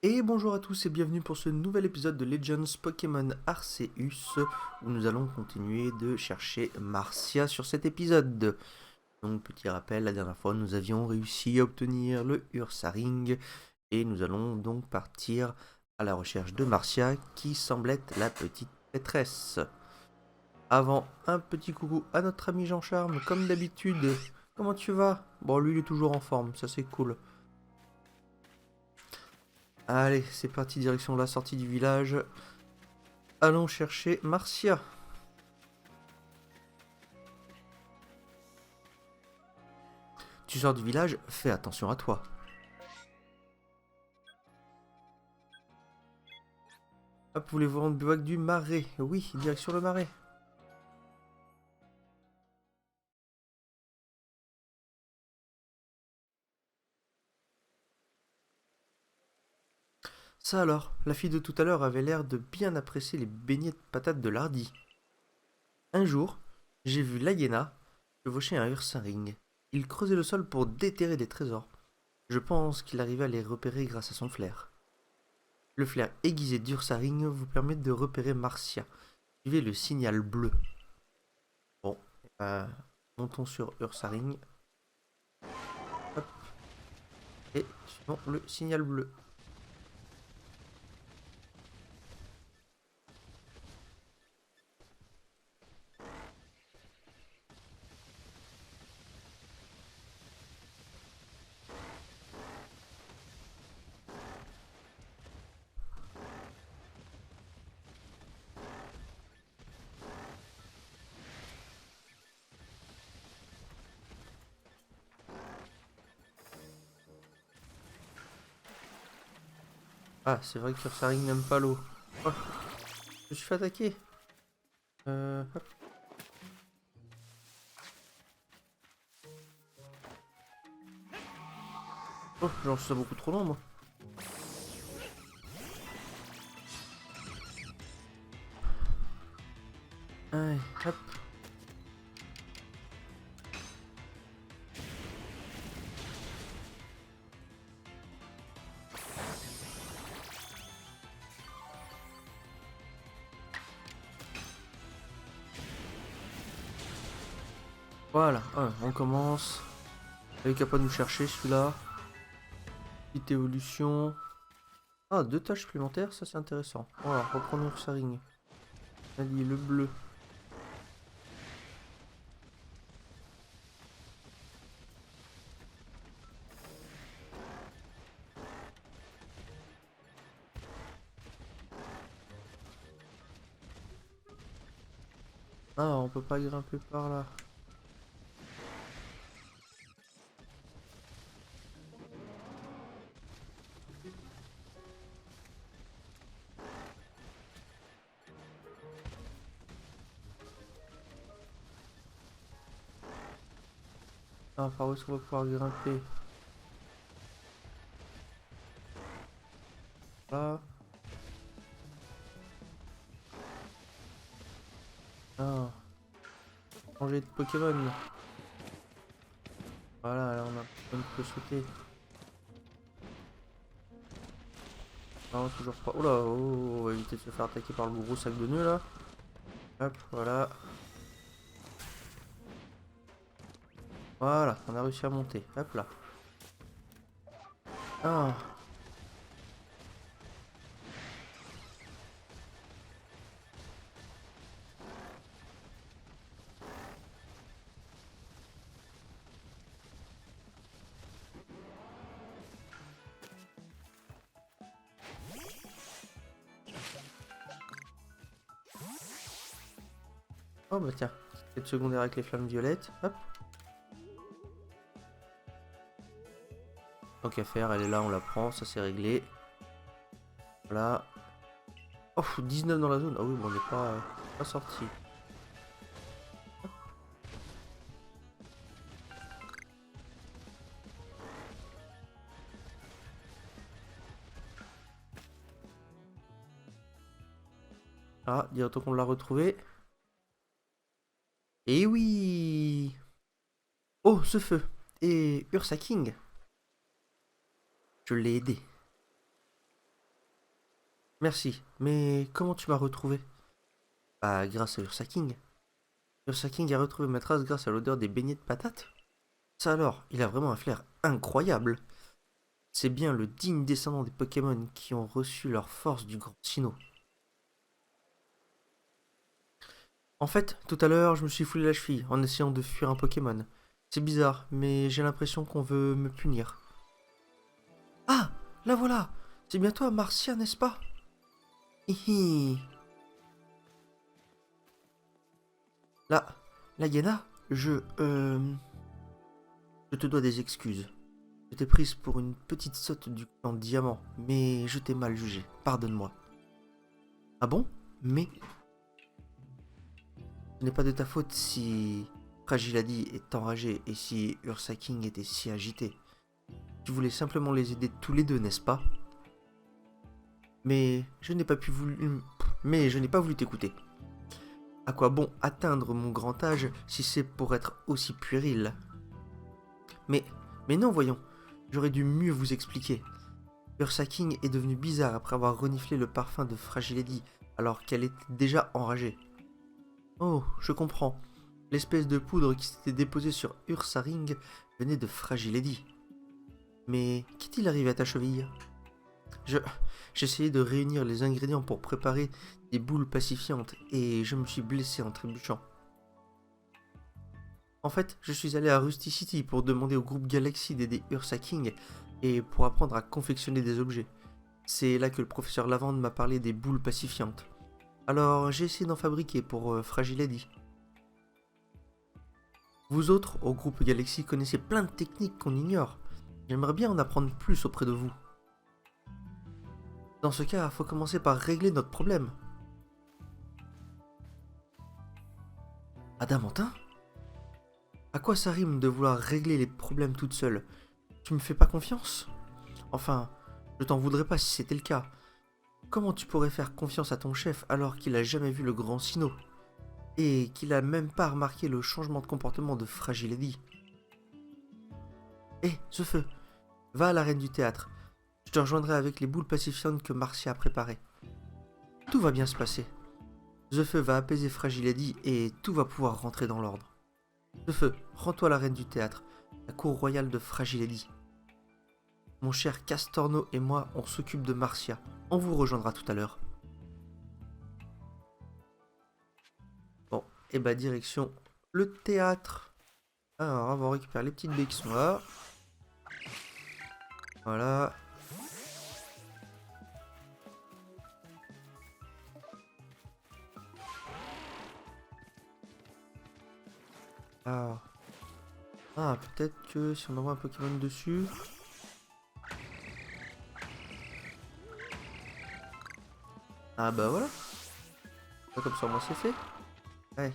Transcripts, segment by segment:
Et bonjour à tous et bienvenue pour ce nouvel épisode de Legends Pokémon Arceus où nous allons continuer de chercher Marcia sur cet épisode. Donc petit rappel, la dernière fois nous avions réussi à obtenir le Ursaring et nous allons donc partir à la recherche de Marcia qui semble être la petite maîtresse. Avant, un petit coucou à notre ami Jean Charme, comme d'habitude. Comment tu vas? Bon, lui il est toujours en forme, ça c'est cool. Allez, c'est parti, direction la sortie du village. Allons chercher Marcia. Tu sors du village, fais attention à toi. Hop, voulez-vous rendre bivouac du marais? Oui, direction le marais. Ça alors, la fille de tout à l'heure avait l'air de bien apprécier les beignets de patates de Lardy. Un jour, j'ai vu l'hyéna chevaucher un ursaring. Il creusait le sol pour déterrer des trésors. Je pense qu'il arrivait à les repérer grâce à son flair. Le flair aiguisé d'ursaring vous permet de repérer Marcia. Suivez le signal bleu. Bon, montons sur ursaring. Hop, et suivons le signal bleu. Ah, c'est vrai que Ursaring n'aime pas l'eau. Oh, je me suis fait attaquer. Hop. Oh, j'en suis beaucoup trop loin, moi. Allez, hop. Voilà, on commence. Il est capable de nous chercher, celui-là. Petite évolution. Ah, deux tâches supplémentaires, ça c'est intéressant. Voilà, reprenons Ursaring. Allez, le bleu. Ah, on peut pas grimper par là. Ah, par où est-ce qu'on va pouvoir grimper? Là. Ah, changer de Pokémon. Voilà, là on a un Pokémon qui peut sauter. Non, toujours pas. Oula, oh, on va éviter de se faire attaquer par le gros sac de nœuds là. Hop, voilà. Voilà, on a réussi à monter. Hop là. Ah, oh bah tiens, cette secondaire avec les flammes violettes. Hop. Tant qu'à faire, elle est là, on la prend, ça c'est réglé. Voilà. Oh, 19 dans la zone. Ah oui, bon, on n'est pas sorti. Ah, dirait-on qu'on l'a retrouvé. Et oui. Oh, ce feu. Et Ursa King. Je l'ai aidé. Merci, mais comment tu m'as retrouvé? Bah, grâce à Ursa King. Ursa King a retrouvé ma trace grâce à l'odeur des beignets de patates. Ça alors, il a vraiment un flair incroyable. C'est bien le digne descendant des Pokémon qui ont reçu leur force du grand Sinnoh. En fait, tout à l'heure, je me suis foulé la cheville en essayant de fuir un Pokémon. C'est bizarre, mais j'ai l'impression qu'on veut me punir. Ah, la voilà. C'est bien toi, Marcia, n'est-ce pas? Hihi. Là, la Yana, je te dois des excuses. Je t'ai prise pour une petite sotte du clan Diamant, mais je t'ai mal jugé. Pardonne-moi. Ah bon? Mais ce n'est pas de ta faute si Fragilady est enragé et si Ursa King était si agité. Tu voulais simplement les aider tous les deux, n'est-ce pas? Mais je n'ai pas pu voulu... Mais je n'ai pas voulu t'écouter. À quoi bon atteindre mon grand âge si c'est pour être aussi puéril? Mais... Mais non, voyons. J'aurais dû mieux vous expliquer. Ursa King est devenue bizarre après avoir reniflé le parfum de Fragilady alors qu'elle était déjà enragée. Oh, je comprends. L'espèce de poudre qui s'était déposée sur Ursa Ring venait de Fragilady. Mais qu'est-il arrivé à ta cheville? Je... J'essayais de réunir les ingrédients pour préparer des boules pacifiantes et je me suis blessé en trébuchant. En fait, je suis allé à Rusty City pour demander au groupe Galaxy d'aider Ursa King et pour apprendre à confectionner des objets. C'est là que le professeur Lavande m'a parlé des boules pacifiantes. Alors j'ai essayé d'en fabriquer pour Fragilady. Vous autres, au groupe Galaxy, connaissez plein de techniques qu'on ignore. J'aimerais bien en apprendre plus auprès de vous. Dans ce cas, faut commencer par régler notre problème. Adamantin? À quoi ça rime de vouloir régler les problèmes toute seule? Tu me fais pas confiance? Enfin, je t'en voudrais pas si c'était le cas. Comment tu pourrais faire confiance à ton chef alors qu'il a jamais vu le grand Sinnoh? Et qu'il a même pas remarqué le changement de comportement de Fragilady? Hé, ce feu, va à l'arène du théâtre. Je te rejoindrai avec les boules pacifiantes que Marcia a préparées. Tout va bien se passer. The Feu va apaiser Fragilady et tout va pouvoir rentrer dans l'ordre. The Feu, rends-toi à la reine du théâtre, la cour royale de Fragilady. Mon cher Castorno et moi, on s'occupe de Marcia. On vous rejoindra tout à l'heure. Bon, et bah direction le théâtre. Alors, on va récupérer les petites baies qui sont là. Voilà. Ah, peut-être que si on envoie un Pokémon dessus... Ah bah voilà. Comme ça, moi c'est fait. Ouais.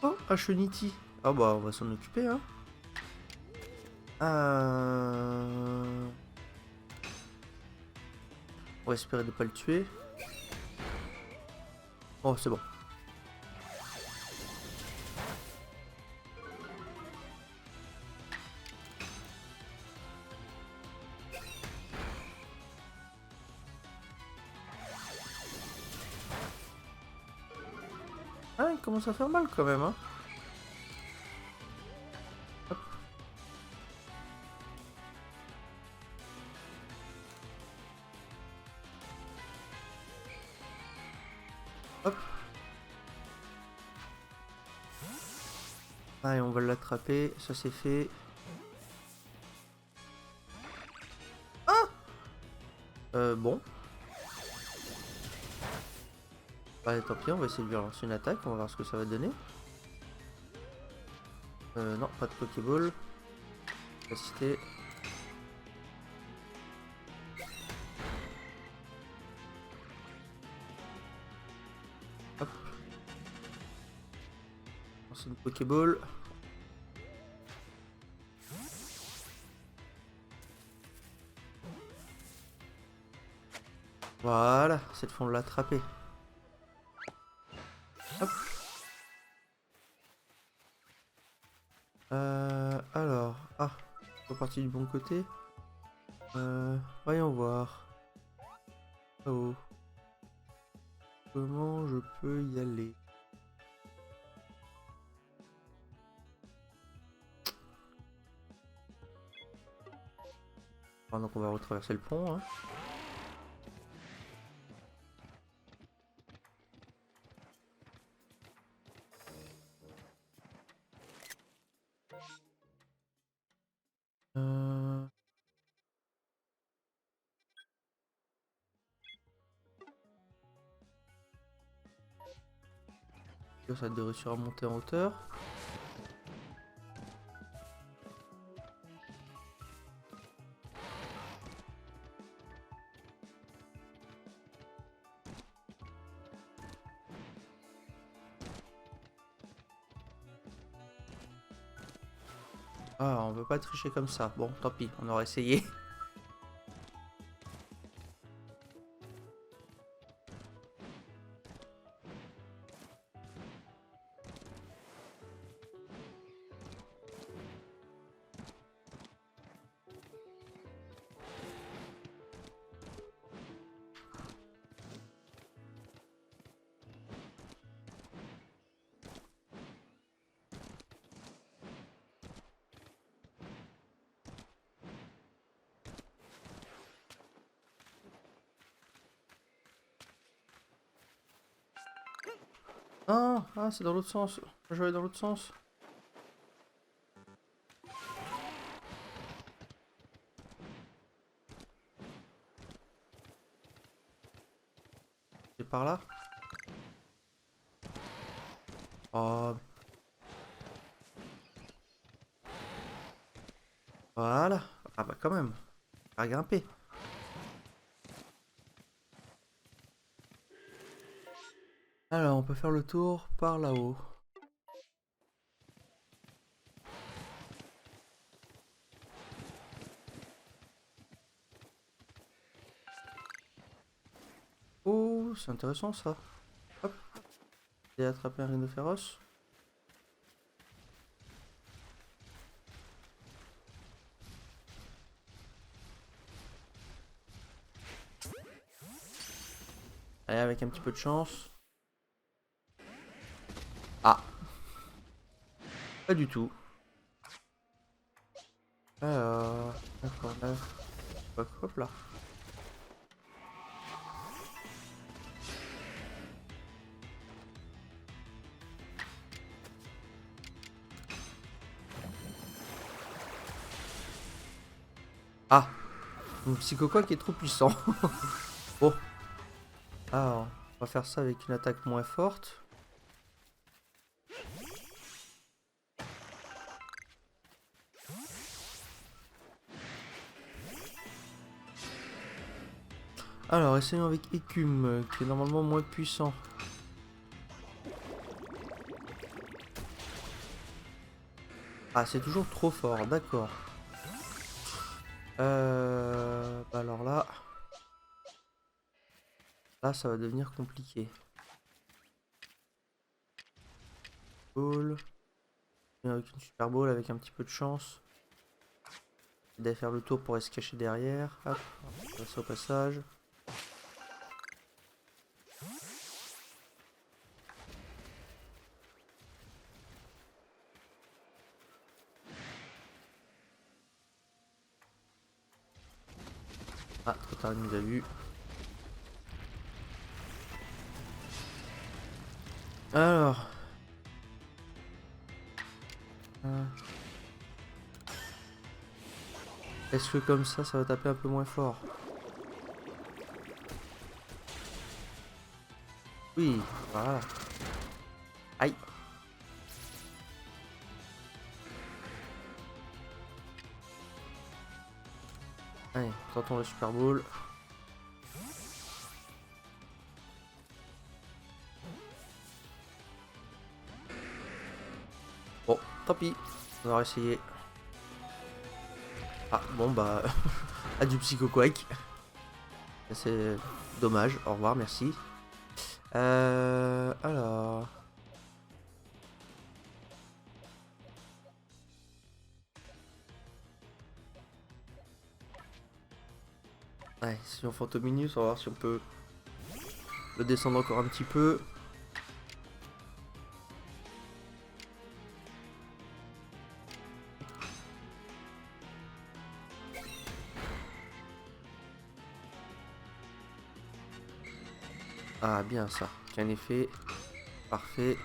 Oh, Ashuniti. Ah bah on va s'en occuper hein. On va espérer de pas le tuer. Oh c'est bon. Ah il commence à faire mal quand même hein. Hop. Hop. Allez on va l'attraper, ça c'est fait. Bon. Bah tant pis, on va essayer de lui relancer une attaque, on va voir ce que ça va donner. Non, pas de Pokéball. Capacité. C'est une Pokéball. Voilà, cette fois on l'a attrapé. Hop. Alors, on est parti du bon côté. Voyons voir. Oh. Comment je peux y aller? Donc on va retraverser le pont. Hein. Ça va réussir à monter en hauteur. Ah, on veut pas tricher comme ça. Bon, tant pis, on aura essayé. Ah, c'est dans l'autre sens. Je vais aller dans l'autre sens. C'est par là. Oh. Voilà. Ah bah quand même. À grimper. Alors, on peut faire le tour par là-haut. Oh, c'est intéressant ça. Hop. J'ai attrapé un rhinocéros. Allez, avec un petit peu de chance. Ah. Pas du tout. Alors, d'accord, là. Hop là. Ah, mon Psychoquack qui est trop puissant. Bon. Alors, on va faire ça avec une attaque moins forte. Alors, essayons avec Écume, qui est normalement moins puissant. Ah, c'est toujours trop fort, d'accord. Bah alors là... Là, ça va devenir compliqué. Ball. Avec une super ball, avec un petit peu de chance. D'aller faire le tour pour aller se cacher derrière. Hop, on va passer au passage. Ah, trop tard, il nous a vu. Alors. Est-ce que comme ça va taper un peu moins fort? Oui, voilà. Aïe. Allez, tentons le Super Bowl. tant pis. On va essayer. Ah, bon bah... à du Psycho Quake. C'est dommage. Au revoir, merci. Alors... Ouais, si on Fantominus, on va voir si on peut le descendre encore un petit peu. Ah, bien ça. Qu'un effet. Parfait.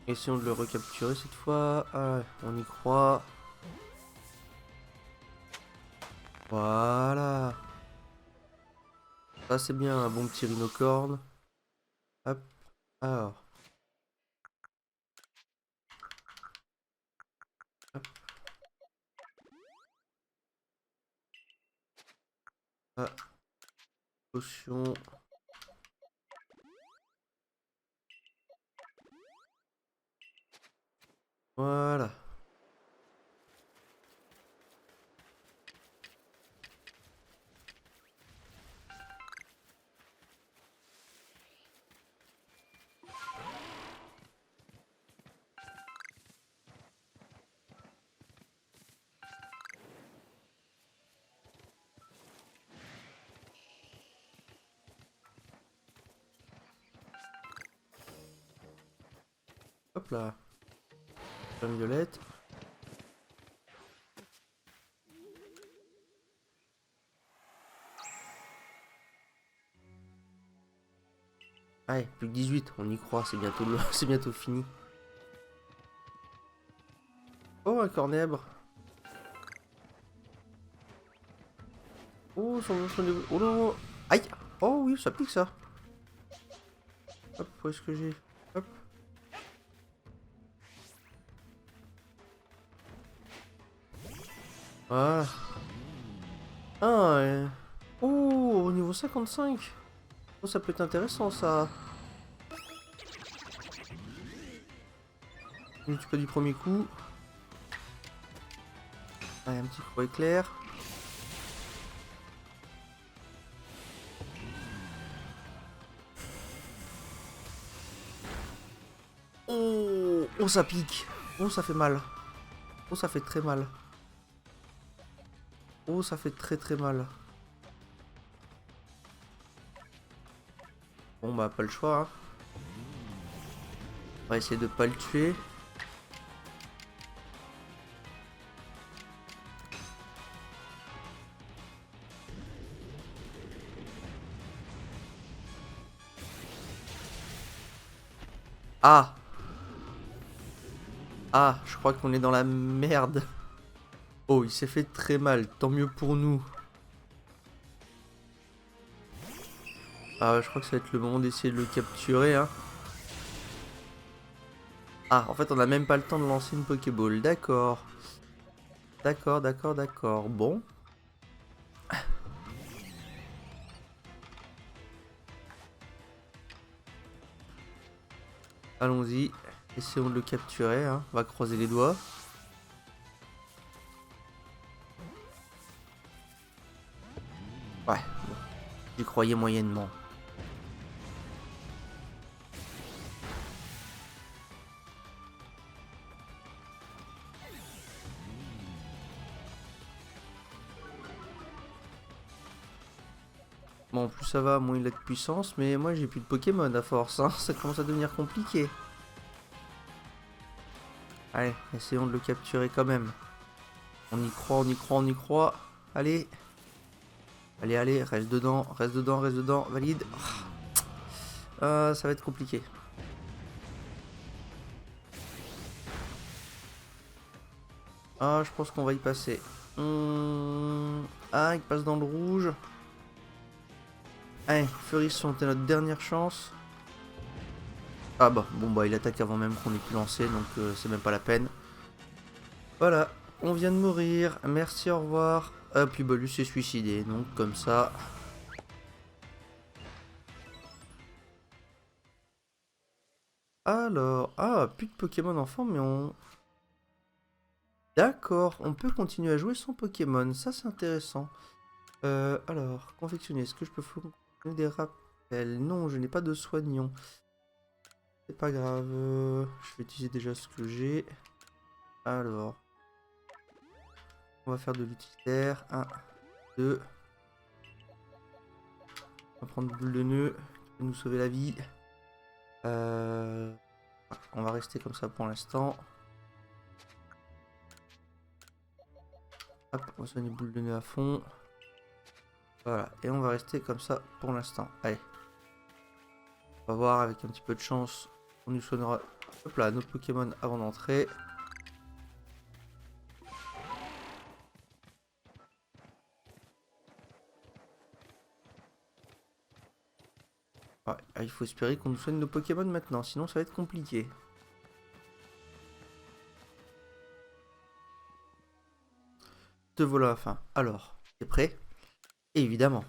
Essayons de le recapturer cette fois. Ah, on y croit. Voilà. Ça c'est bien, un bon petit rhinocorne. Hop. Alors. Hop. Ah. Potion. Voilà. Hop là. Flamme violette. Allez, plus que 18, on y croit, c'est bientôt c'est bientôt fini. Oh, un cornèbre. Oh, oh non. Aïe. Oh oui, ça pique ça. Hop, où est-ce que j'ai... Hop. Voilà. Ah, oh, au niveau 55. Oh, ça peut être intéressant ça. Un petit peu du premier coup. Allez, un petit coup éclair. Oh, oh, ça pique. Oh, ça fait mal. Oh, ça fait très mal. Oh, ça fait très très mal. Bon, bah, pas le choix. Hein. On va essayer de pas le tuer. Ah! Ah, je crois qu'on est dans la merde. Oh, il s'est fait très mal. Tant mieux pour nous. Ah, je crois que ça va être le moment d'essayer de le capturer. Hein. Ah, en fait, on n'a même pas le temps de lancer une Pokéball. D'accord. D'accord, d'accord, d'accord. Bon. Allons-y. Essayons de le capturer. Hein. On va croiser les doigts. Ouais, bon. J'y croyais moyennement. Bon, plus ça va, moins il a de puissance, mais moi j'ai plus de Pokémon à force, hein. Ça commence à devenir compliqué. Allez, essayons de le capturer quand même. On y croit, on y croit, on y croit. Allez. Allez, allez, reste dedans, reste dedans, reste dedans, valide. Ça va être compliqué. Ah, je pense qu'on va y passer. Ah, il passe dans le rouge. Allez, Feurisson, t'es notre dernière chance. Ah bah, bon bah il attaque avant même qu'on ait pu lancer, donc c'est même pas la peine. Voilà, on vient de mourir, merci, au revoir. Ah, puis bah lui s'est suicidé, donc comme ça... Alors, ah, plus de Pokémon enfant, mais on... D'accord, on peut continuer à jouer sans Pokémon, ça c'est intéressant. Alors, confectionner, est-ce que je peux fournir des rappels? Non, je n'ai pas de soignant. C'est pas grave, je vais utiliser déjà ce que j'ai. Alors, on va faire de l'utilitaire. 1, 2. On va prendre boule de nœud, qui peut nous sauver la vie. On va rester comme ça pour l'instant. Hop, on va soigner boule de nœud à fond. Voilà, et on va rester comme ça pour l'instant. Allez. On va voir, avec un petit peu de chance, on nous soignera, hop là, nos Pokémon avant d'entrer. Ouais, il faut espérer qu'on nous soigne nos Pokémon maintenant, sinon ça va être compliqué. Te voilà, enfin. Alors, t'es prêt? Évidemment.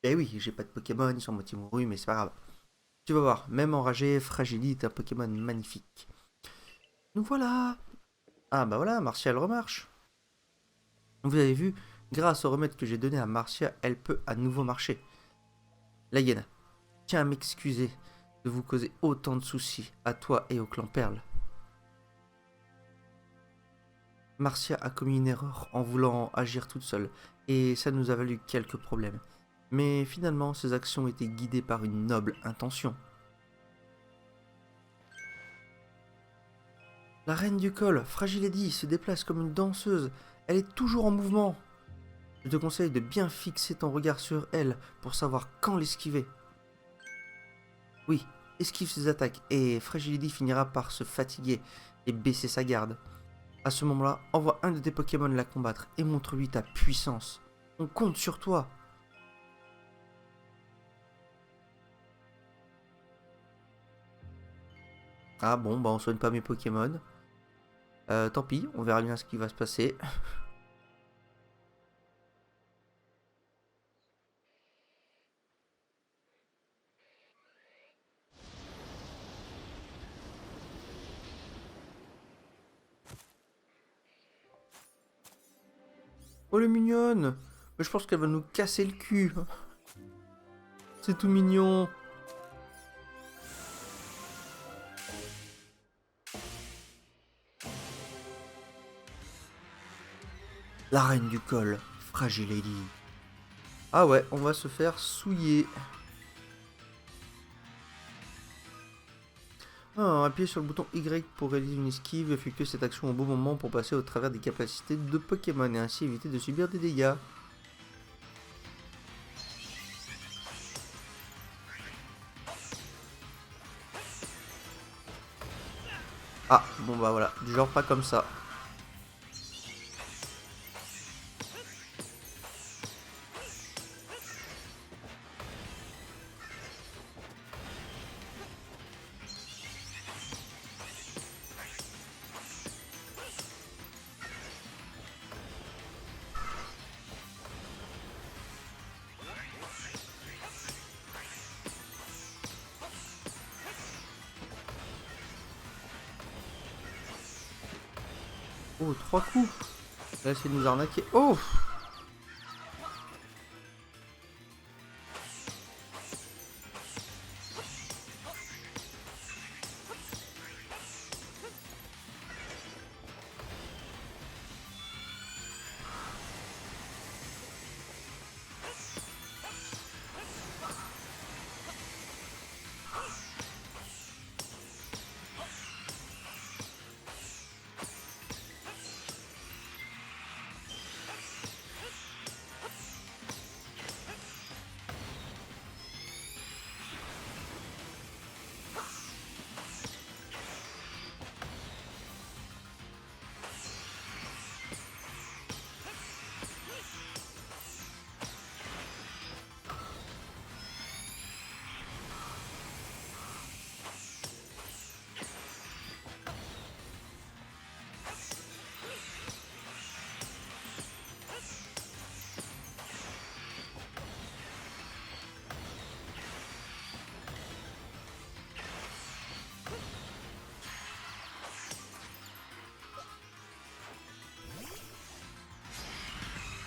Eh oui, j'ai pas de Pokémon, ils sont moitié mourus, mais c'est pas grave. Tu vas voir, même enragé, Fragili est un Pokémon magnifique. Nous voilà. Ah bah voilà, Martia elle remarche. Vous avez vu, grâce au remède que j'ai donné à Martia, elle peut à nouveau marcher. La hyène, tiens à m'excuser de vous causer autant de soucis, à toi et au clan Perle. Marcia a commis une erreur en voulant agir toute seule, et ça nous a valu quelques problèmes. Mais finalement, ses actions étaient guidées par une noble intention. La reine du col, Fragile Eddy, se déplace comme une danseuse. Elle est toujours en mouvement. Je te conseille de bien fixer ton regard sur elle pour savoir quand l'esquiver. Oui, esquive ses attaques et Fragile Eddy finira par se fatiguer et baisser sa garde. À ce moment-là, envoie un de tes Pokémon la combattre et montre-lui ta puissance. On compte sur toi. Ah bon, bah on soigne pas mes Pokémon. Tant pis, on verra bien ce qui va se passer. Oh, elle est mignonne. Mais je pense qu'elle va nous casser le cul. C'est tout mignon. La reine du col, Fragile Lady. Ah ouais, on va se faire souiller. Ah, appuyez sur le bouton Y pour réaliser une esquive, effectuer cette action au bon moment pour passer au travers des capacités de Pokémon et ainsi éviter de subir des dégâts. Ah, bon bah voilà, du genre pas comme ça. Oh, 3 coups. Là, c'est de nous arnaquer. Oh!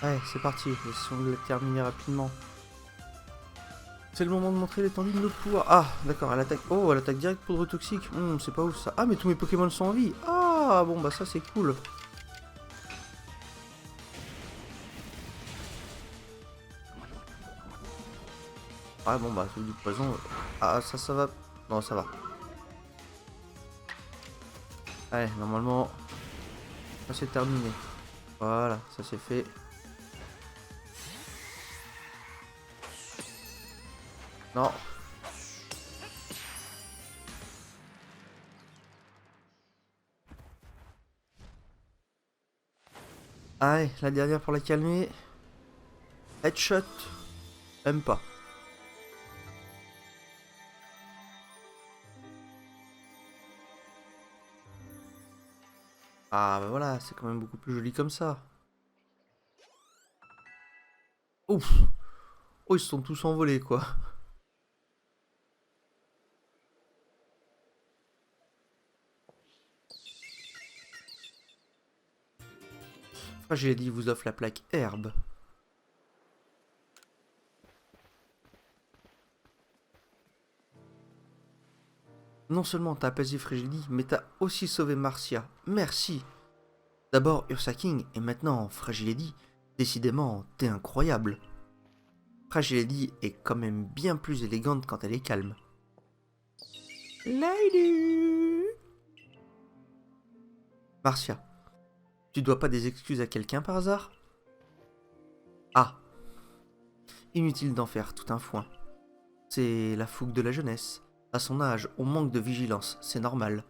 Ouais, c'est parti, laissons le terminer rapidement. C'est le moment de montrer l'étendue de nos pouvoirs. Ah, d'accord, elle attaque. Oh, elle attaque direct poudre toxique. C'est pas ouf ça. Ah, mais tous mes Pokémon sont en vie. Ah, bon, bah ça c'est cool. Ah, bon, bah, c'est du poison. Ah, ça va. Non, ça va. Allez, normalement, ça c'est terminé. Voilà, ça c'est fait. Non. Allez, la dernière pour la calmer. Headshot. Même pas. Ah, bah voilà, c'est quand même beaucoup plus joli comme ça. Ouf. Oh, ils se sont tous envolés, quoi. Enfin, j'ai dit, vous offre la plaque herbe. Non seulement t'as apaisé Frigidie, mais t'as aussi sauvé Marcia. Merci. D'abord Ursa King, et maintenant Fragilady. Décidément, t'es incroyable. Fragilady est quand même bien plus élégante quand elle est calme. Lady Marcia, tu dois pas des excuses à quelqu'un par hasard? Ah, inutile d'en faire tout un foin. C'est la fougue de la jeunesse. À son âge, on manque de vigilance, c'est normal.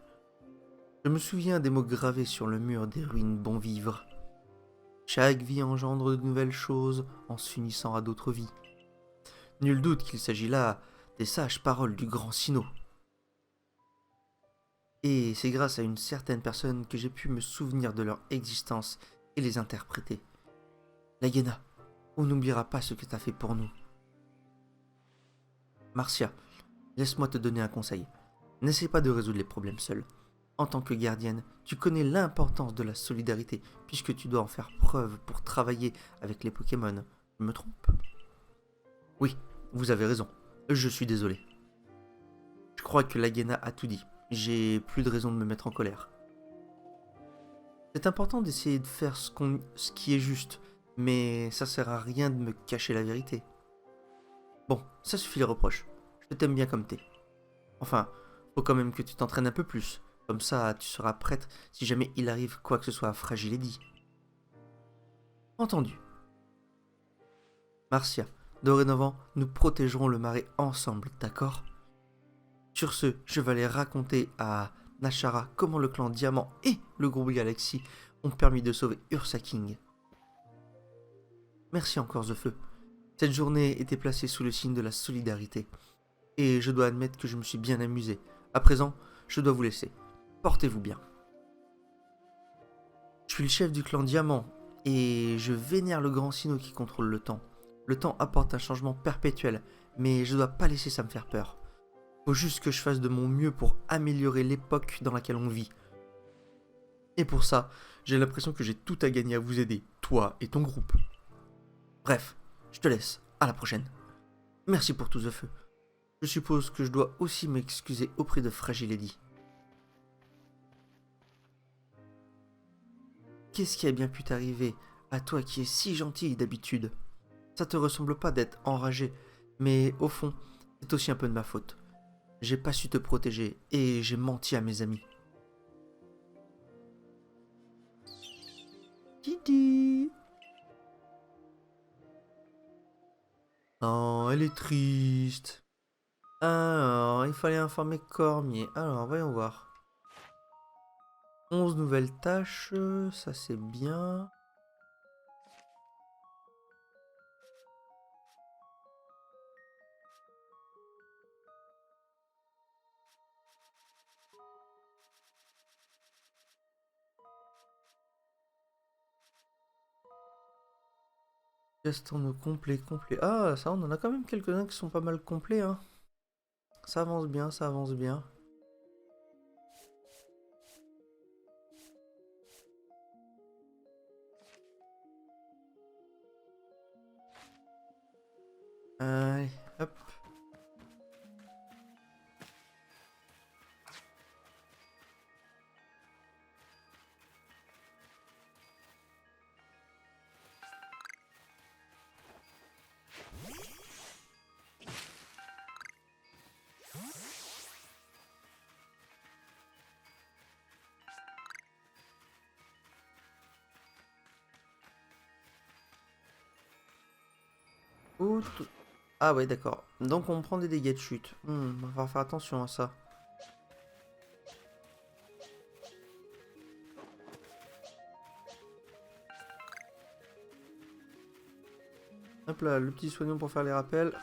Je me souviens des mots gravés sur le mur des ruines bon vivre. Chaque vie engendre de nouvelles choses en s'unissant à d'autres vies. Nul doute qu'il s'agit là des sages paroles du grand Sino. Et c'est grâce à une certaine personne que j'ai pu me souvenir de leur existence et les interpréter. Laguena, on n'oubliera pas ce que t'as fait pour nous. Marcia, laisse-moi te donner un conseil. N'essaie pas de résoudre les problèmes seul. En tant que gardienne, tu connais l'importance de la solidarité, puisque tu dois en faire preuve pour travailler avec les Pokémon. Je me trompe? Oui, vous avez raison. Je suis désolé. Je crois que Laguena a tout dit. J'ai plus de raison de me mettre en colère. C'est important d'essayer de faire ce qui est juste, mais ça sert à rien de me cacher la vérité. Bon, ça suffit les reproches. Je t'aime bien comme t'es. Enfin, faut quand même que tu t'entraînes un peu plus. Comme ça, tu seras prête si jamais il arrive quoi que ce soit à Fragile Eddy. Entendu. Marcia, dorénavant, nous protégerons le marais ensemble, d'accord? Sur ce, je vais aller raconter à Nashara comment le clan Diamant et le groupe Galaxy ont permis de sauver Ursa King. Merci encore The Feu. Cette journée était placée sous le signe de la solidarité. Et je dois admettre que je me suis bien amusé. À présent, je dois vous laisser. Portez-vous bien. Je suis le chef du clan Diamant, et je vénère le grand Sino qui contrôle le temps. Le temps apporte un changement perpétuel, mais je dois pas laisser ça me faire peur. Faut juste que je fasse de mon mieux pour améliorer l'époque dans laquelle on vit. Et pour ça, j'ai l'impression que j'ai tout à gagner à vous aider, toi et ton groupe. Bref, je te laisse, à la prochaine. Merci pour tout The Feu. Je suppose que je dois aussi m'excuser auprès de Fragile Eddy. Qu'est-ce qui a bien pu t'arriver à toi qui es si gentille d'habitude? Ça te ressemble pas d'être enragé, mais au fond, c'est aussi un peu de ma faute. J'ai pas su te protéger et j'ai menti à mes amis. Didi. Non, elle est triste. Alors, il fallait informer Cormier. Alors, voyons voir. 11 nouvelles tâches, ça c'est bien. Gestons complet, complet. Ah, ça, on en a quand même quelques-uns qui sont pas mal complets, hein. Ça avance bien, ça avance bien. Oh, ah ouais, d'accord. Donc on prend des dégâts de chute. On va falloir faire attention à ça. Hop là, le petit soignant pour faire les rappels.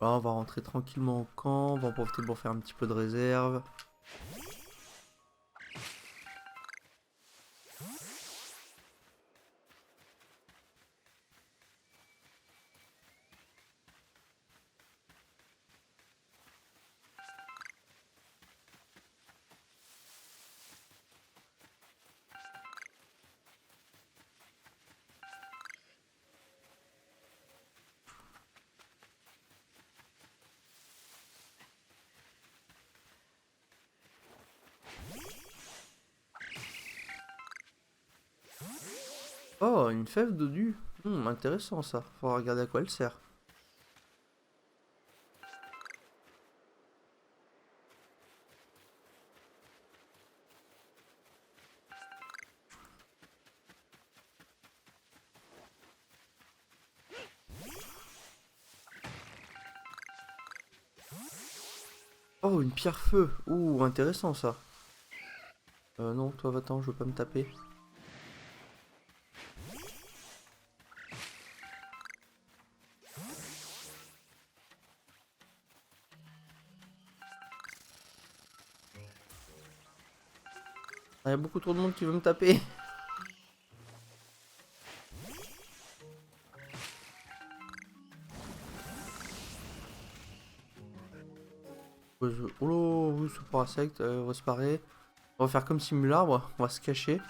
Là, on va rentrer tranquillement au camp. On va en profiter pour faire un petit peu de réserve. Oh, une fève dodu. Intéressant ça. Faudra regarder à quoi elle sert. Oh, une pierre feu. Ouh, intéressant ça. Non, toi va-t'en, je veux pas me taper. Il y a beaucoup trop de monde qui veut me taper. Oh là, oui, c'est pas insecte, on va se parer. On va faire comme Simular, on va se cacher.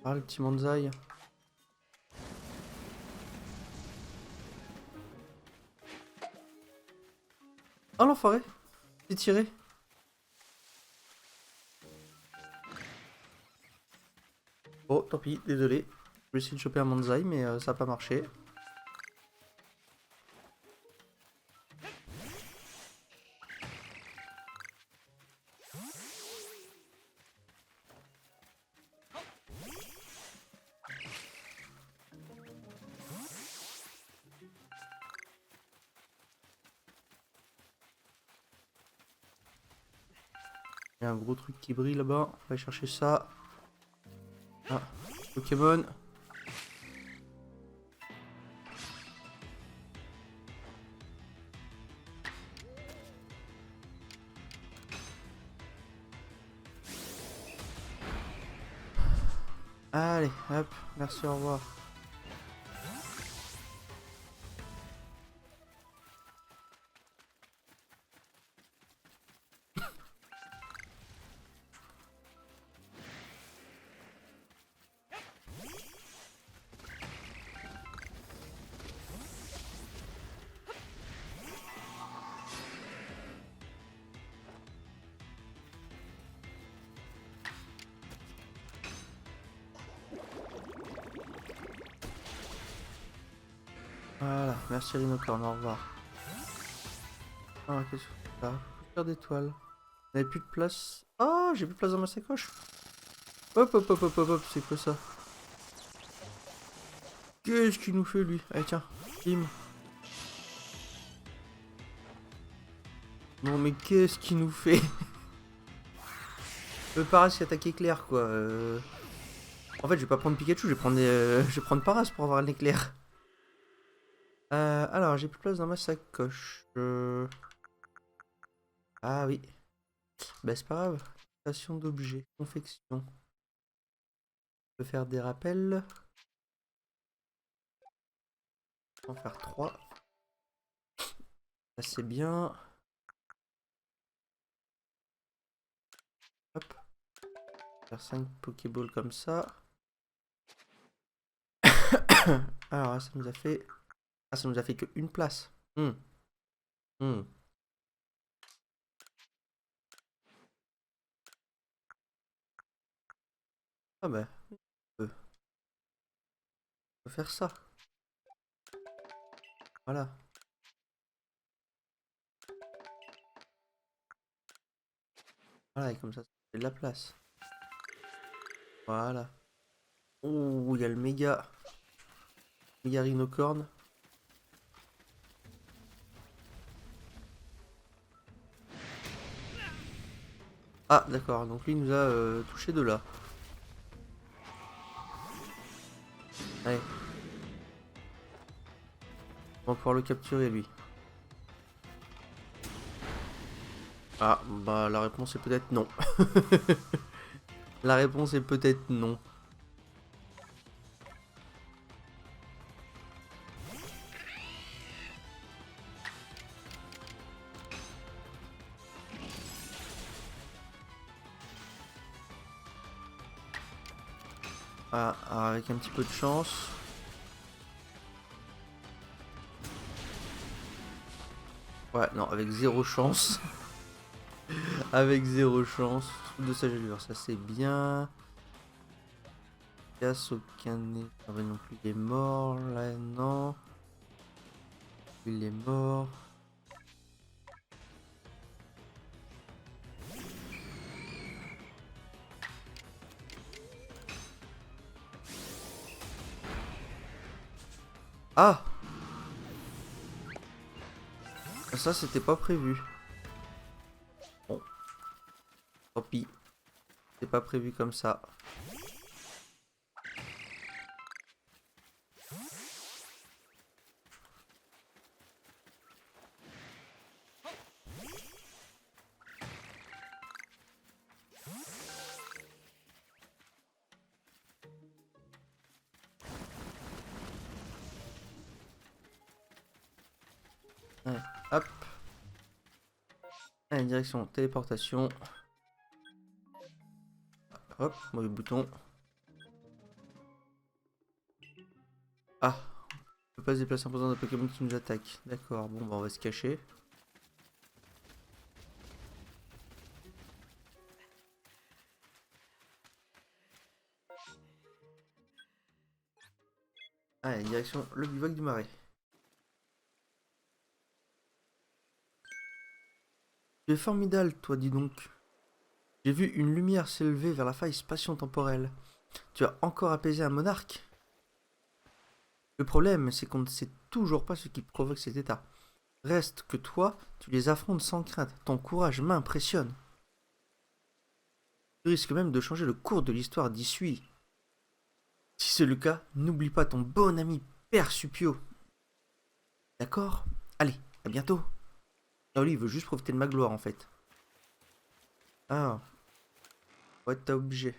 Ah, le petit Manzai. Oh l'enfoiré, j'ai tiré. Oh, tant pis, désolé. Je vais essayer de choper un Manzai, mais ça n'a pas marché. Il y a un gros truc qui brille là-bas. On va aller chercher ça. Ah, Pokémon. Allez, hop, merci, au revoir. Voilà, merci Rhinocorn, au revoir. Ah, qu'est-ce que c'est ça? Faire d'étoiles. On avait plus de place. Oh, j'ai plus de place dans ma sacoche. Hop, hop, hop, hop, hop, hop, c'est quoi ça? Qu'est-ce qu'il nous fait lui? Allez, tiens, bim. Non, mais qu'est-ce qu'il nous fait? Le Paras qui attaque éclair, quoi. En fait, je vais pas prendre Pikachu, je vais prendre Paras pour avoir un éclair. Alors, j'ai plus de place dans ma sacoche. Ah oui. Bah, c'est pas grave. Création d'objets. Confection. On peut faire des rappels. On va faire 3. Ça, c'est bien. Hop. Faire 5 Pokéballs comme ça. Alors, ça nous a fait... Ah, ça nous a fait que une place. Hmm. Hmm. Ah bah, on peut faire ça. Voilà. Voilà, et comme ça fait de la place. Voilà. Oh, il y a le méga rhinocorne. Ah, d'accord, donc lui il nous a touché de là. Allez, on va pouvoir le capturer lui. Ah, bah la réponse est peut-être non. La réponse est peut-être non. Ah, avec un petit peu de chance. Ouais, non, avec zéro chance. Avec zéro chance. De sagelure, ça c'est bien. Casse aucun nez. Ah bah non plus, il est mort là, non. Il est mort. Ah! Ça c'était pas prévu. Bon, tant pis. C'est pas prévu comme ça. Ouais, hop. Allez, direction téléportation. Hop, mauvais bouton. Ah, on peut pas se déplacer en posant d'un Pokémon qui nous attaque. D'accord, bon bah on va se cacher. Allez, direction le bivouac du marais. Tu es formidable, toi, dis donc. J'ai vu une lumière s'élever vers la faille spatio-temporelle. Tu as encore apaisé un monarque? Le problème, c'est qu'on ne sait toujours pas ce qui provoque cet état. Reste que toi, tu les affrontes sans crainte. Ton courage m'impressionne. Tu risques même de changer le cours de l'histoire d'Issui. Si c'est le cas, n'oublie pas ton bon ami Père Supio. D'accord? Allez, à bientôt. Non, lui, il veut juste profiter de ma gloire, en fait. Ah, ouais, t'as obligé.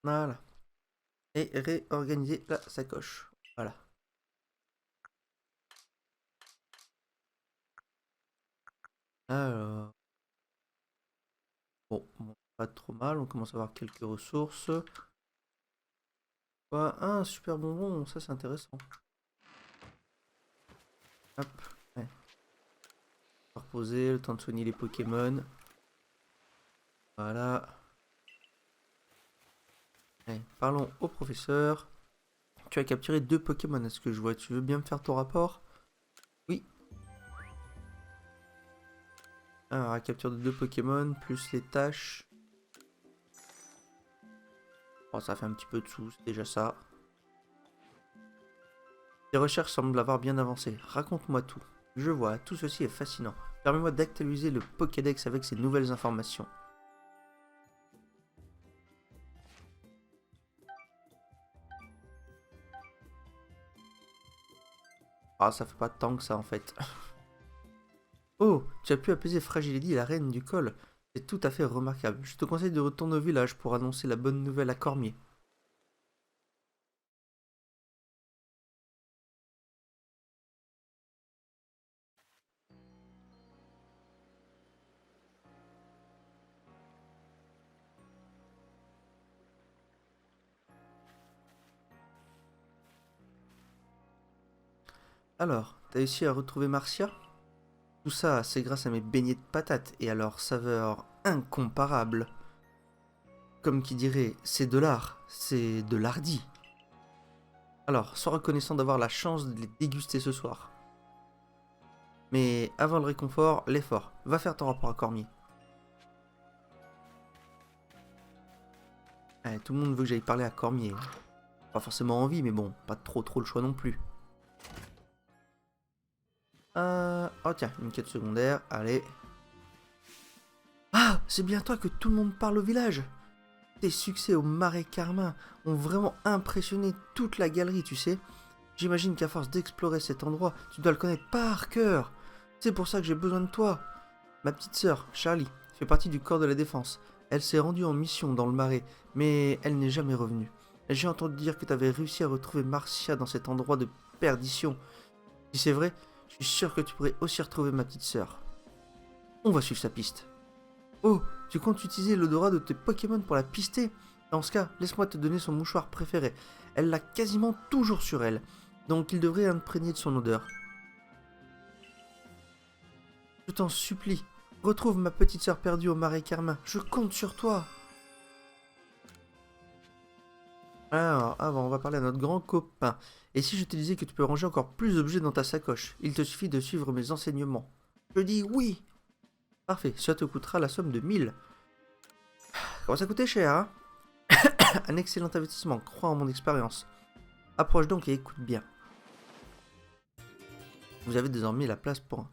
Voilà. Et réorganiser la sacoche. Voilà. Alors, bon, pas trop mal. On commence à avoir quelques ressources. Quoi? Un super bonbon, ça c'est intéressant. Hop, ouais. Reposer, le temps de soigner les Pokémon. Voilà. Allez, parlons au professeur. Tu as capturé 2 Pokémon, est-ce que je vois? Tu veux bien me faire ton rapport? Oui. Alors, la capture de 2 Pokémon, plus les tâches. Bon, ça fait un petit peu de sous, c'est déjà ça. Tes recherches semblent avoir bien avancé. Raconte-moi tout. Je vois, tout ceci est fascinant. Permets-moi d'actualiser le Pokédex avec ces nouvelles informations. Ah, ça fait pas tant que ça en fait. Oh, tu as pu apaiser Fragility, la reine du col. C'est tout à fait remarquable. Je te conseille de retourner au village pour annoncer la bonne nouvelle à Cormier. Alors, t'as réussi à retrouver Marcia? Tout ça, c'est grâce à mes beignets de patates et à leur saveur incomparable. Comme qui dirait, c'est de l'art, c'est de l'ardi. Alors, sois reconnaissant d'avoir la chance de les déguster ce soir. Mais avant le réconfort, l'effort. Va faire ton rapport à Cormier. Ouais, tout le monde veut que j'aille parler à Cormier. Pas forcément envie, mais bon, pas trop le choix non plus. Oh tiens, une quête secondaire, allez. Ah, c'est bien toi que tout le monde parle au village. Tes succès au Marais Carmin ont vraiment impressionné toute la galerie, tu sais. J'imagine qu'à force d'explorer cet endroit, tu dois le connaître par cœur. C'est pour ça que j'ai besoin de toi. Ma petite sœur, Charlie, fait partie du corps de la défense. Elle s'est rendue en mission dans le Marais, mais elle n'est jamais revenue. J'ai entendu dire que tu avais réussi à retrouver Marcia dans cet endroit de perdition. Si c'est vrai, je suis sûr que tu pourrais aussi retrouver ma petite sœur. On va suivre sa piste. Oh, tu comptes utiliser l'odorat de tes Pokémon pour la pister? Dans ce cas, laisse-moi te donner son mouchoir préféré. Elle l'a quasiment toujours sur elle, donc il devrait imprégner de son odeur. Je t'en supplie, retrouve ma petite sœur perdue au Marais Carmin. Je compte sur toi. Alors, avant, on va parler à notre grand copain. Et si je te disais que tu peux ranger encore plus d'objets dans ta sacoche? Il te suffit de suivre mes enseignements. Je dis oui. Parfait, ça te coûtera la somme de 1000. Comment ça coûtait cher, hein? Un excellent investissement, crois en mon expérience. Approche donc et écoute bien. Vous avez désormais la place pour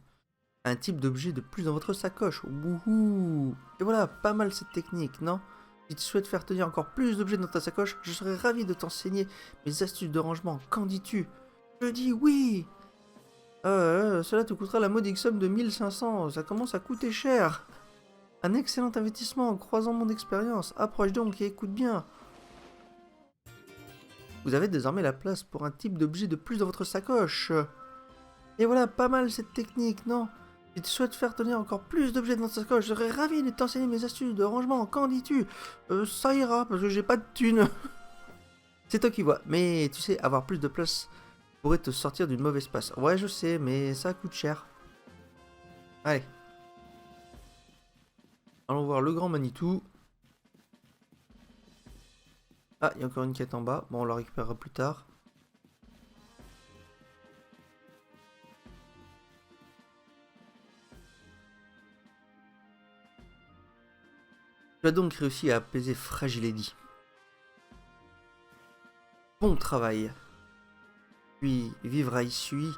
un type d'objet de plus dans votre sacoche. Wouhou! Et voilà, pas mal cette technique, non? Si tu souhaites faire tenir encore plus d'objets dans ta sacoche, je serais ravi de t'enseigner mes astuces de rangement. Qu'en dis-tu? Je dis oui! Cela te coûtera la modique somme de 1500, ça commence à coûter cher. Un excellent investissement en croisant mon expérience. Approche donc et écoute bien. Vous avez désormais la place pour un type d'objet de plus dans votre sacoche. Et voilà, pas mal cette technique, non? Si tu souhaites faire tenir encore plus d'objets dans ta sacoche, je serais ravi de t'enseigner mes astuces de rangement. Qu'en dis-tu? Ça ira, parce que j'ai pas de thunes. C'est toi qui vois, mais tu sais, avoir plus de place pourrait te sortir d'une mauvaise passe. Ouais, je sais, mais ça coûte cher. Allez. Allons voir le grand Manitou. Ah, il y a encore une quête en bas. Bon, on la récupérera plus tard. Tu as donc réussi à apaiser Fragile Eddy. Bon travail. Puis vivre à Isui.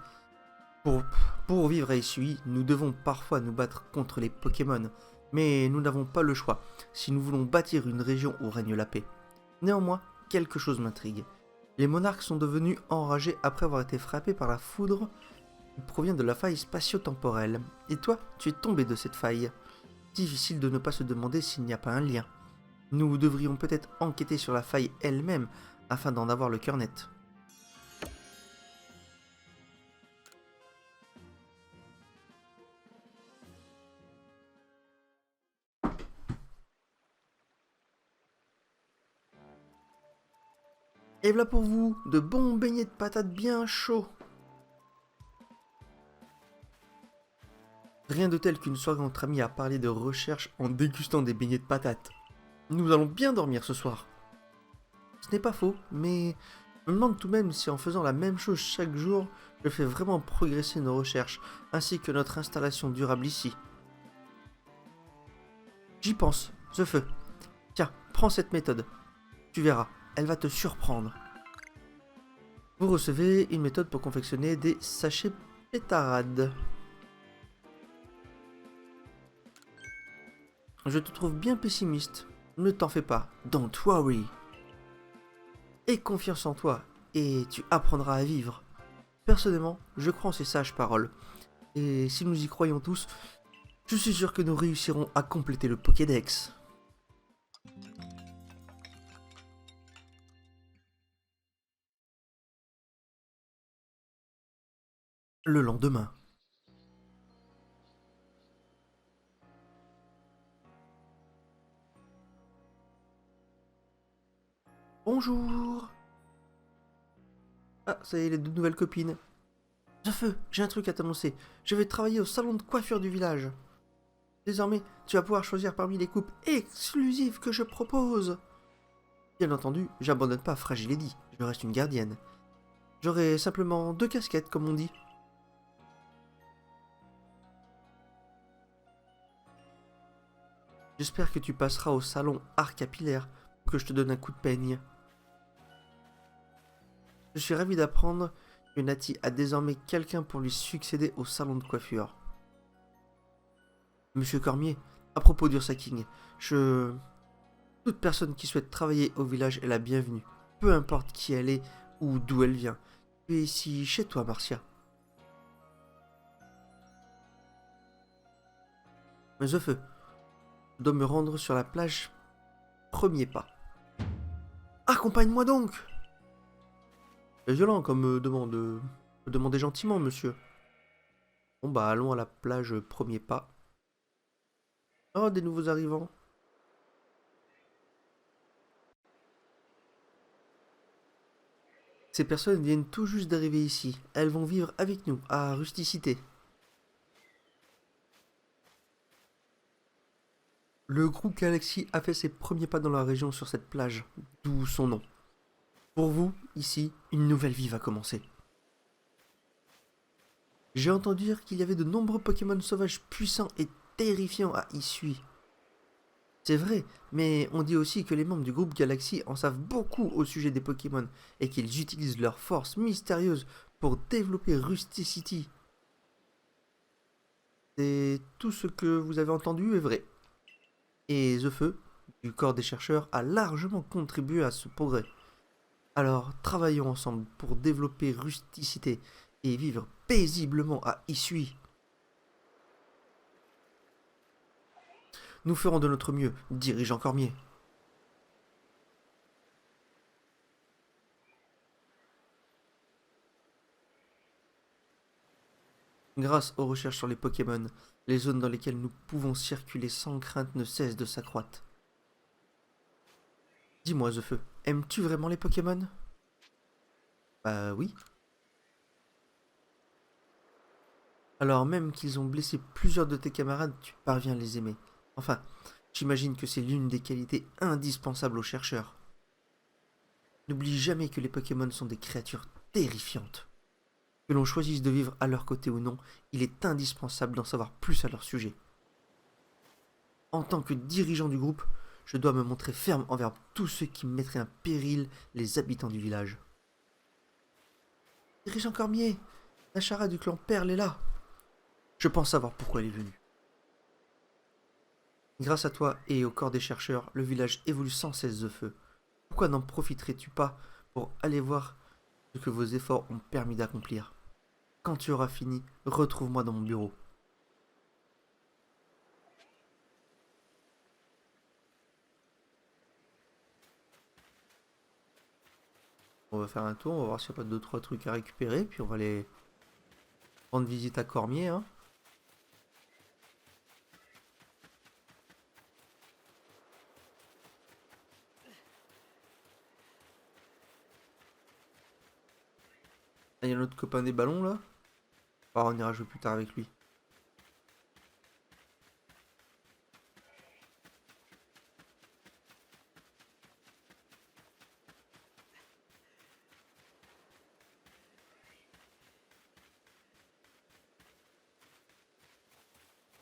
Pour vivre à Isui, nous devons parfois nous battre contre les Pokémon. Mais nous n'avons pas le choix si nous voulons bâtir une région où règne la paix. Néanmoins, quelque chose m'intrigue. Les monarques sont devenus enragés après avoir été frappés par la foudre qui provient de la faille spatio-temporelle. Et toi, tu es tombé de cette faille. Difficile de ne pas se demander s'il n'y a pas un lien. Nous devrions peut-être enquêter sur la faille elle-même afin d'en avoir le cœur net. Et voilà pour vous, de bons beignets de patates bien chauds. Rien de tel qu'une soirée entre amis à parler de recherche en dégustant des beignets de patates. Nous allons bien dormir ce soir. Ce n'est pas faux, mais je me demande tout de même si en faisant la même chose chaque jour, je fais vraiment progresser nos recherches, ainsi que notre installation durable ici. J'y pense, ce feu. Tiens, prends cette méthode. Tu verras, elle va te surprendre. Vous recevez une méthode pour confectionner des sachets pétarades. Je te trouve bien pessimiste. Ne t'en fais pas, don't worry. Aie confiance en toi, et tu apprendras à vivre. Personnellement, je crois en ces sages paroles. Et si nous y croyons tous, je suis sûr que nous réussirons à compléter le Pokédex. Le lendemain. Bonjour. Ah, ça y est, les deux nouvelles copines. Feu, j'ai un truc à t'annoncer. Je vais travailler au salon de coiffure du village. Désormais, tu vas pouvoir choisir parmi les coupes exclusives que je propose. Bien entendu, j'abandonne pas Fragile Eddy, je reste une gardienne. J'aurai simplement 2 casquettes, comme on dit. J'espère que tu passeras au salon Art Capillaire pour que je te donne un coup de peigne. Je suis ravi d'apprendre que Nati a désormais quelqu'un pour lui succéder au salon de coiffure. Monsieur Cormier, à propos d'Ursa King, toute personne qui souhaite travailler au village est la bienvenue, peu importe qui elle est ou d'où elle vient. Tu es ici chez toi, Marcia. Mais The Feu, je dois me rendre sur la plage. Premier pas. Accompagne-moi donc! C'est violent comme demande. Demandez gentiment, monsieur. Bon bah allons à la plage, premier pas. Oh, des nouveaux arrivants. Ces personnes viennent tout juste d'arriver ici. Elles vont vivre avec nous, à Rusticité. Le groupe Galaxy a fait ses premiers pas dans la région sur cette plage, d'où son nom. Pour vous, ici, une nouvelle vie va commencer. J'ai entendu dire qu'il y avait de nombreux Pokémon sauvages puissants et terrifiants à Isui. C'est vrai, mais on dit aussi que les membres du groupe Galaxy en savent beaucoup au sujet des Pokémon et qu'ils utilisent leur force mystérieuse pour développer Rusticity. Et tout ce que vous avez entendu est vrai. Et The Feu, du corps des chercheurs, a largement contribué à ce progrès. Alors, travaillons ensemble pour développer Rusticité et vivre paisiblement à Isui. Nous ferons de notre mieux, dirigeant Cormier. Grâce aux recherches sur les Pokémon, les zones dans lesquelles nous pouvons circuler sans crainte ne cessent de s'accroître. Dis-moi, The Feu, aimes-tu vraiment les Pokémon? Bah oui. Alors même qu'ils ont blessé plusieurs de tes camarades, tu parviens à les aimer. Enfin, j'imagine que c'est l'une des qualités indispensables aux chercheurs. N'oublie jamais que les Pokémon sont des créatures terrifiantes. Que l'on choisisse de vivre à leur côté ou non, il est indispensable d'en savoir plus à leur sujet. En tant que dirigeant du groupe, je dois me montrer ferme envers tous ceux qui mettraient en péril les habitants du village. Dirigeant Cormier, la Chara du clan Perle est là. Je pense savoir pourquoi elle est venue. Grâce à toi et au corps des chercheurs, le village évolue sans cesse de feu. Pourquoi n'en profiterais-tu pas pour aller voir ce que vos efforts ont permis d'accomplir? Quand tu auras fini, retrouve-moi dans mon bureau. On va faire un tour, on va voir s'il n'y a pas 2-3 trucs à récupérer, puis on va aller rendre visite à Cormier, hein. Ah, il y a notre copain des ballons là. Ah, on ira jouer plus tard avec lui.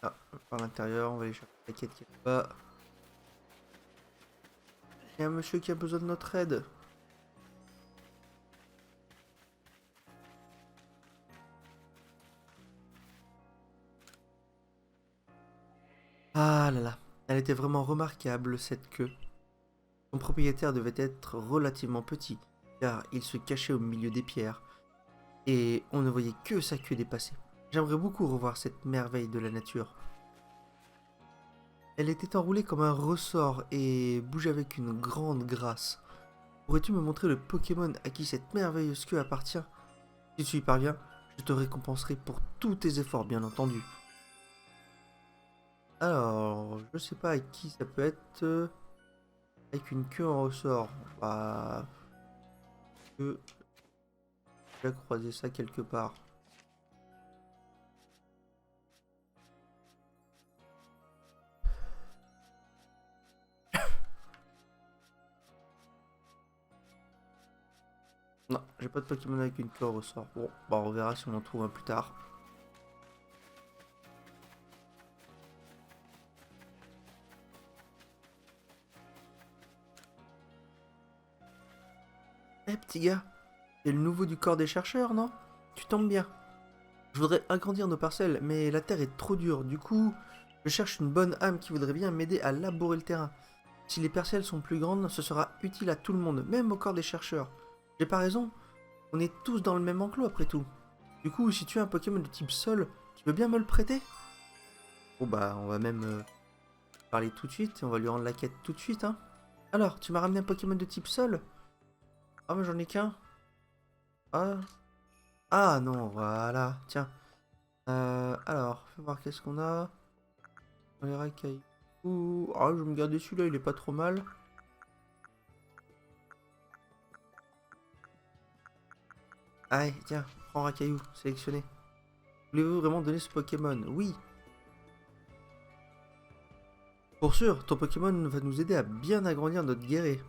Ah, par l'intérieur, on va aller chercher la quête qui est là-bas. Il y a un monsieur qui a besoin de notre aide. Ah là là, elle était vraiment remarquable cette queue. Son propriétaire devait être relativement petit, car il se cachait au milieu des pierres, et on ne voyait que sa queue dépasser. J'aimerais beaucoup revoir cette merveille de la nature. Elle était enroulée comme un ressort et bougeait avec une grande grâce. Pourrais-tu me montrer le Pokémon à qui cette merveilleuse queue appartient? Si tu y parviens, je te récompenserai pour tous tes efforts, bien entendu. Alors, je sais pas à qui ça peut être avec une queue en ressort. Bah, que j'ai croisé ça quelque part. j'ai pas de Pokémon avec une queue au ressort. Bon, bah on verra si on en trouve un plus tard. Eh petit gars, c'est le nouveau du corps des chercheurs, non? Tu tombes bien. Je voudrais agrandir nos parcelles, mais la terre est trop dure. Du coup, je cherche une bonne âme qui voudrait bien m'aider à labourer le terrain. Si les parcelles sont plus grandes, ce sera utile à tout le monde, même au corps des chercheurs. J'ai pas raison? On est tous dans le même enclos après tout. Du coup, si tu as un Pokémon de type sol, tu veux bien me le prêter? Bon bah, on va même parler tout de suite, on va lui rendre la quête tout de suite, hein. Alors, tu m'as ramené un Pokémon de type sol? Ah, mais j'en ai qu'un. Ah. Ah non, voilà, tiens. Alors, fais voir qu'est-ce qu'on a. Les racailles. Ouh, ah, je vais me garder celui-là, il est pas trop mal. Allez, tiens, prends Racaillou, sélectionné. Voulez-vous vraiment donner ce Pokémon? Oui. Pour sûr, ton Pokémon va nous aider à bien agrandir notre guéret.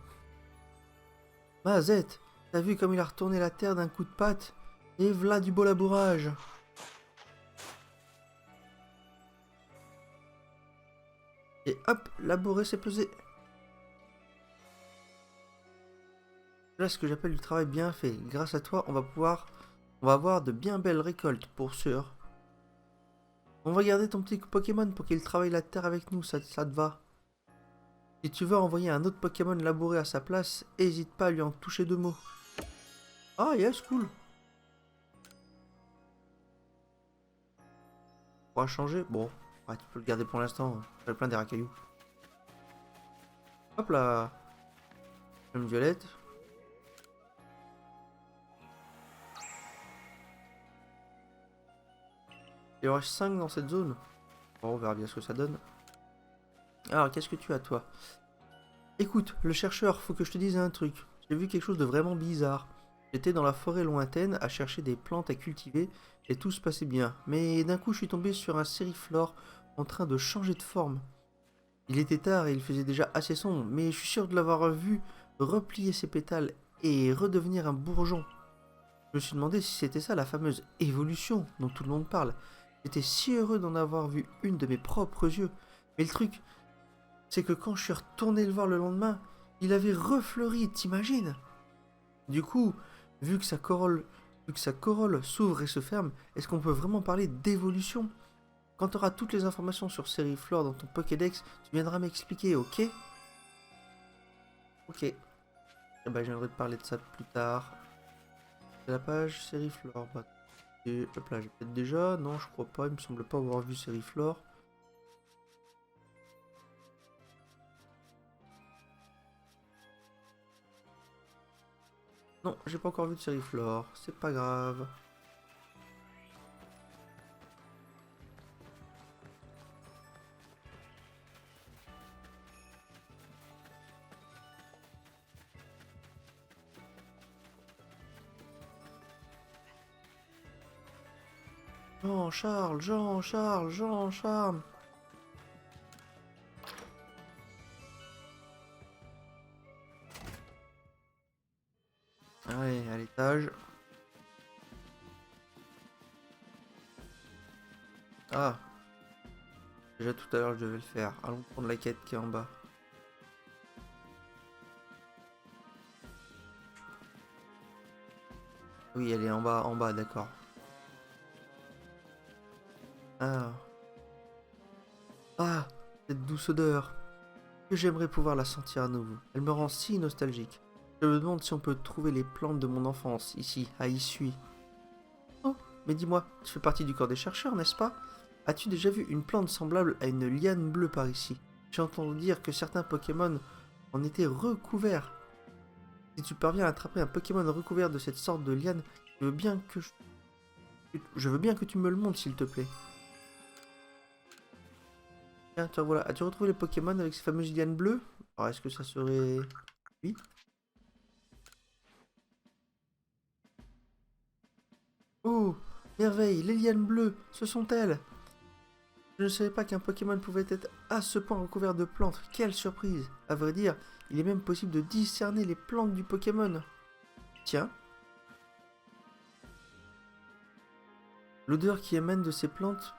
Mazette, t'as vu comme il a retourné la terre d'un coup de patte? Et v'là du beau labourage. Et hop, labourer c'est pesé. Là, ce que j'appelle du travail bien fait. Grâce à toi, on va avoir de bien belles récoltes, pour sûr. On va garder ton petit Pokémon pour qu'il travaille la terre avec nous, ça te va? Si tu veux envoyer un autre Pokémon labourer à sa place, hésite pas à lui en toucher deux mots. Ah, yes, cool. On va changer. Bon, ouais, tu peux le garder pour l'instant. J'ai plein des racailloux. Hop là. Une violette. Il y en reste 5 dans cette zone. Bon, on verra bien ce que ça donne. Alors, qu'est-ce que tu as, toi? Écoute, le chercheur, faut que je te dise un truc. J'ai vu quelque chose de vraiment bizarre. J'étais dans la forêt lointaine à chercher des plantes à cultiver et tout se passait bien. Mais d'un coup, je suis tombé sur un sériflore en train de changer de forme. Il était tard et il faisait déjà assez sombre, mais je suis sûr de l'avoir vu replier ses pétales et redevenir un bourgeon. Je me suis demandé si c'était ça la fameuse évolution dont tout le monde parle. J'étais si heureux d'en avoir vu une de mes propres yeux. Mais le truc, c'est que quand je suis retourné le voir le lendemain, il avait refleuri, t'imagines? Du coup, vu que sa corolle s'ouvre et se ferme, est-ce qu'on peut vraiment parler d'évolution? Quand tu auras toutes les informations sur Sériflore dans ton Pokédex, tu viendras m'expliquer, ok? Ok. Eh ben, j'aimerais te parler de ça plus tard. C'est la page Sériflore. Bah, et hop là, j'ai peut-être déjà. Non, je crois pas. Il me semble pas avoir vu Sériflore. Non, j'ai pas encore vu de Sériflore. C'est pas grave. Jean-Charles, Jean-Charles, Jean-Charles. Allez, à l'étage. Ah, déjà tout à l'heure je devais le faire. Allons prendre la quête qui est en bas. Oui, elle est en bas, d'accord. Ah, ah, cette douce odeur. Que j'aimerais pouvoir la sentir à nouveau. Elle me rend si nostalgique. Je me demande si on peut trouver les plantes de mon enfance, ici, à Issui. Oh, mais dis-moi, tu fais partie du corps des chercheurs, n'est-ce pas? As-tu déjà vu une plante semblable à une liane bleue par ici? J'ai entendu dire que certains Pokémon en étaient recouverts. Si tu parviens à attraper un Pokémon recouvert de cette sorte de liane, je veux bien que tu me le montres, s'il te plaît. Tiens, tiens, voilà. As-tu retrouvé les Pokémon avec ces fameuses lianes bleues? Alors, est-ce que ça serait... Oui. Oh, merveille, les lianes bleues, ce sont elles! Je ne savais pas qu'un Pokémon pouvait être à ce point recouvert de plantes. Quelle surprise! À vrai dire, il est même possible de discerner les plantes du Pokémon. Tiens. L'odeur qui émane de ces plantes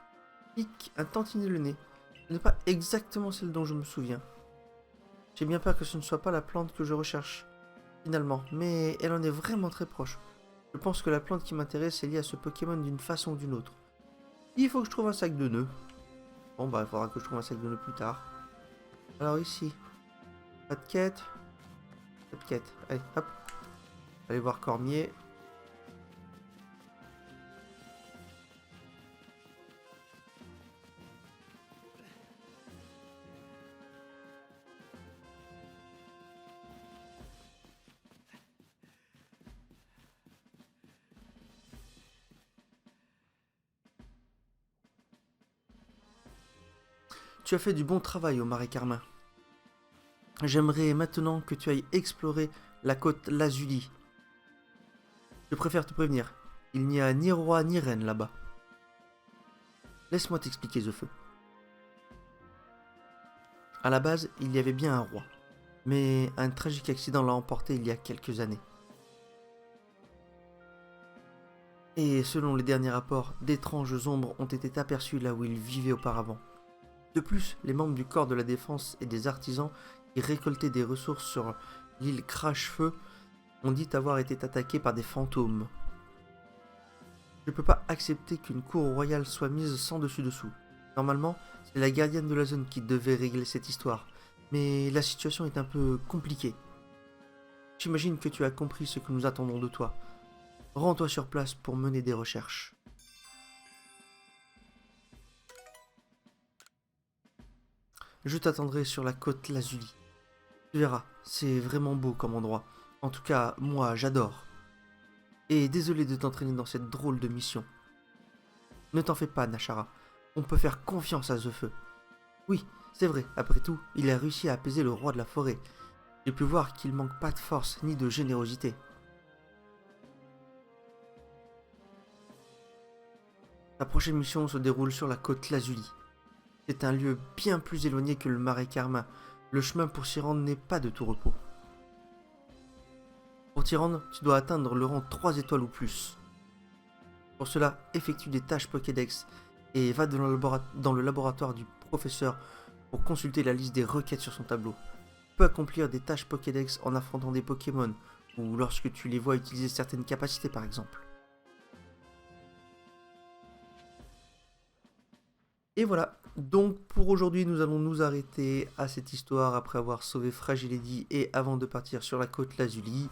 pique un tantinet le nez. Ce n'est pas exactement celle dont je me souviens. J'ai bien peur que ce ne soit pas la plante que je recherche, finalement, mais elle en est vraiment très proche. Je pense que la plante qui m'intéresse est liée à ce Pokémon d'une façon ou d'une autre. Il faut que je trouve un sac de nœuds. Bon bah il faudra que je trouve un sac de nœuds plus tard. Alors ici, pas de quête. Pas de quête. Allez, hop. Allez voir Cormier. Tu as fait du bon travail au marais Carmin. J'aimerais maintenant que tu ailles explorer la côte Lazuli. Je préfère te prévenir, il n'y a ni roi ni reine là-bas. Laisse-moi t'expliquer, Zefeu. À la base, il y avait bien un roi, mais un tragique accident l'a emporté il y a quelques années. Et selon les derniers rapports, d'étranges ombres ont été aperçues là où il vivait auparavant. De plus, les membres du corps de la défense et des artisans qui récoltaient des ressources sur l'île Crache-Feu ont dit avoir été attaqués par des fantômes. Je ne peux pas accepter qu'une cour royale soit mise sans dessus-dessous. Normalement, c'est la gardienne de la zone qui devait régler cette histoire, mais la situation est un peu compliquée. J'imagine que tu as compris ce que nous attendons de toi. Rends-toi sur place pour mener des recherches. Je t'attendrai sur la côte Lazuli. Tu verras, c'est vraiment beau comme endroit. En tout cas, moi, j'adore. Et désolé de t'entraîner dans cette drôle de mission. Ne t'en fais pas, Nashara. On peut faire confiance à Zefeu. Oui, c'est vrai, après tout, il a réussi à apaiser le roi de la forêt. J'ai pu voir qu'il manque pas de force ni de générosité. La prochaine mission se déroule sur la côte Lazuli. C'est un lieu bien plus éloigné que le marais Carmin. Le chemin pour s'y rendre n'est pas de tout repos. Pour t'y rendre, tu dois atteindre le rang 3 étoiles ou plus. Pour cela, effectue des tâches Pokédex et va dans le laboratoire du professeur pour consulter la liste des requêtes sur son tableau. Tu peux accomplir des tâches Pokédex en affrontant des Pokémon ou lorsque tu les vois utiliser certaines capacités par exemple. Et voilà, donc pour aujourd'hui nous allons nous arrêter à cette histoire après avoir sauvé Fragiledy et avant de partir sur la côte Lazuli.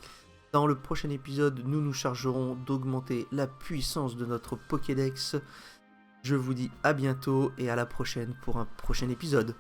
Dans le prochain épisode, nous nous chargerons d'augmenter la puissance de notre Pokédex. Je vous dis à bientôt et à la prochaine pour un prochain épisode.